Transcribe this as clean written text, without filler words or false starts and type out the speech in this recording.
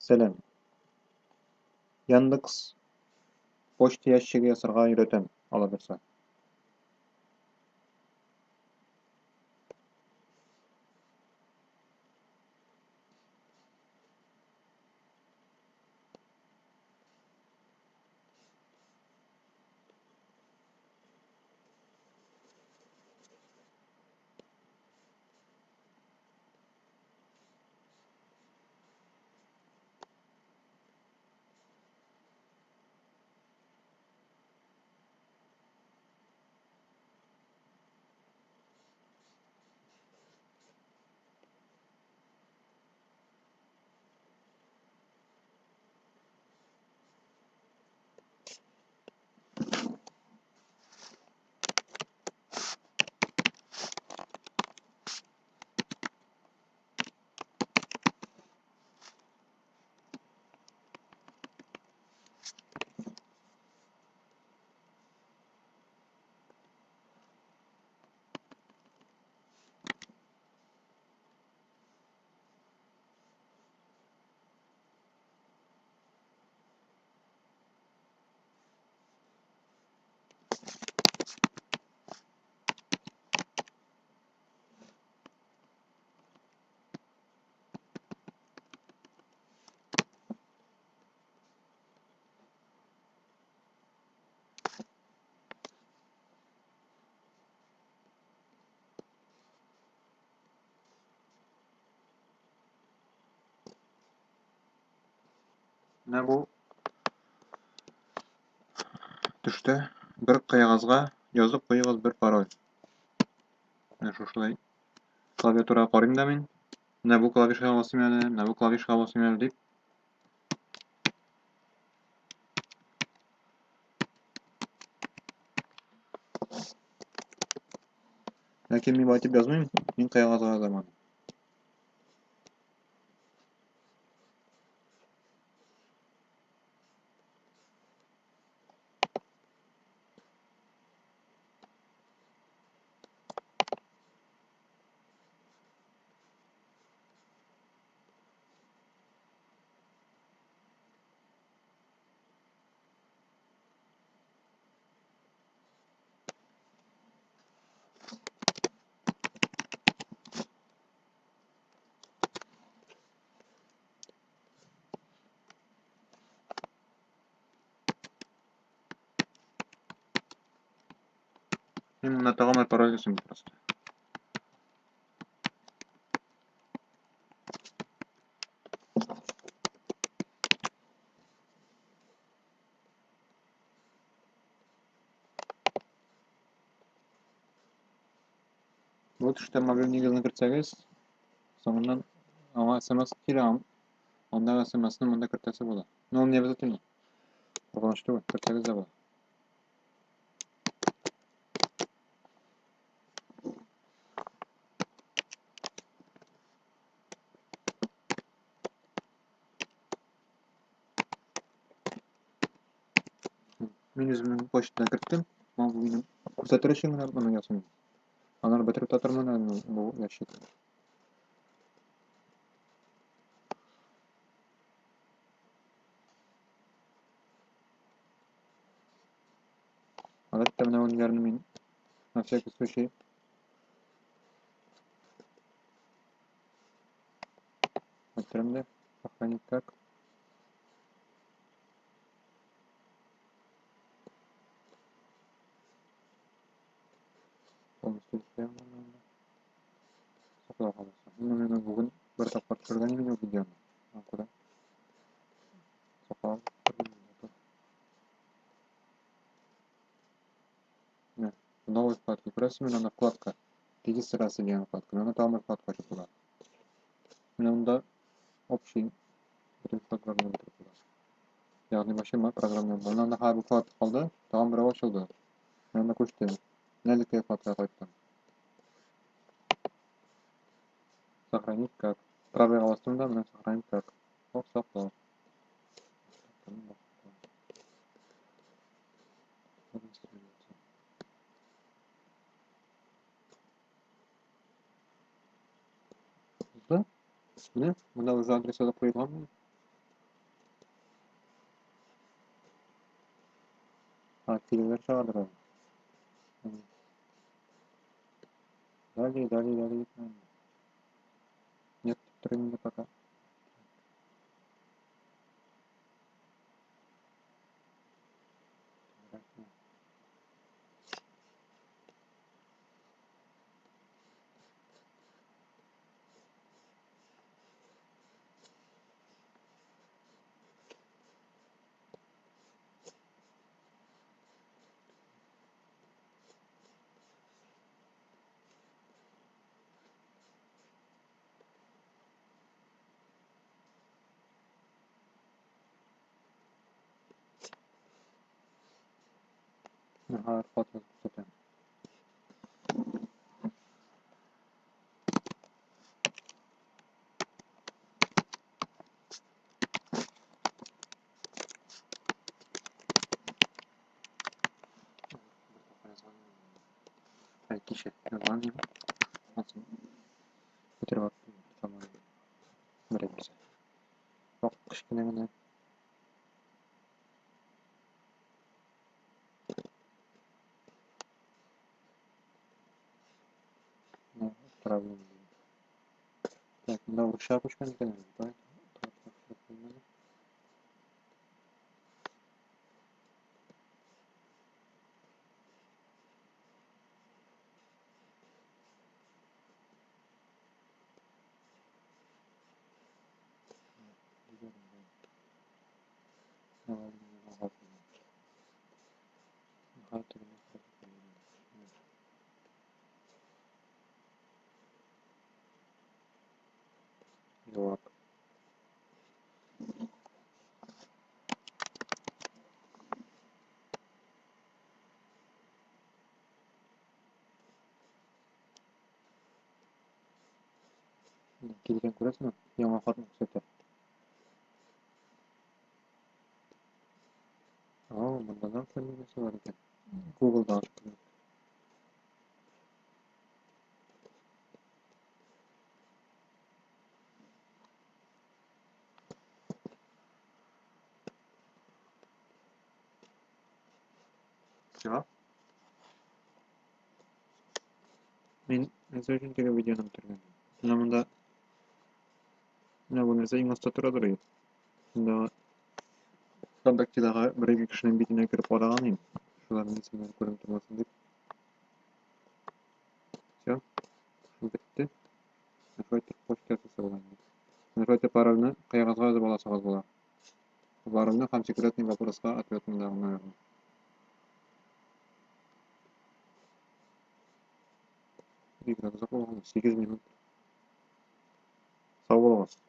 Selam. Yandex почта ящиги ясарга үйрөтөм, ала берсе. Менә бу төштә бер кагазга язып куегыз бер пароль. Менә шушылай клавиатурага карыйм да мин. Менә бу клавишка басыйм әле, менә бу клавишка басыйм әле дип. Ләкин мин байтып язмыйм, мин кагазга язам аны. Мин монда тагын бер пароль ясыйм просто. Бу төштә мобиль нигезне кертсәгез, соңыннан аңа SMS килә, андагы SMS-ны монда кертәсе була. Ну, ул не обязательно. Куркыныч түгел, кертсәгез дә була. Мин үземнең почтаны керттем. Бу минем күрсәтер өчен генә моны ясыйм. Аннан бетереп та тормыйм әле бу ящик. Гадәттә менә уннарны мин на всякий случай бетерәм дә сохранить как. Полностью исчезла. Саклап каласың. Мен бүген бер тапкыр төшергән идем бу видеоны. Куда? Саклап. Не. Новый вкладки. Күрәсезме, анда вкладка. Регистрация дигән вкладка. Аны тагын бер вкладка ачып була. Менә монда общий бөтен вкладкаларны бетереп була. Ягъни машина программалар. Монда анда һәр вкладка калды, тагын берәү ачылды. Мен анда күчтем. Нәзикәй вкладкага кайттым. Сохранить как. Правая бастым да, менә сохранить как. Ох, саклау. Да? Менә монда уже адрес язып куелган. Телевизор чыгардырабы? Дали. Нет, тренинга пока. Ага, фото көрсөтөм. Кеше звоним. Көтөрүп алып тамак беребиз. Жок, кичкене гана. Проблема. Так, мына шапочканы экен, да? Жок. Келген көрөсүңбү? Яңа фото көрсөтөт. Мында да көрүнүшү бар экен. Google'да ачып. Всё. Мен сөзүнчүгө видеону бүтүргөм. Мында бул нерсе эң аста тура турат. Мында ВКонтактедагы бир эки кишинин битине кирип караган эдим. Шулардын исимдери көрүнүп турбасын деп. Всё. Битти. Нажимайте почту ссылканы. Нажимайте парольны, кагазга жазып аласыңыз була. Парольны һәм секретный вопроска ответ мында. Бик озак болгон, 8 минут. Сау болуңуз.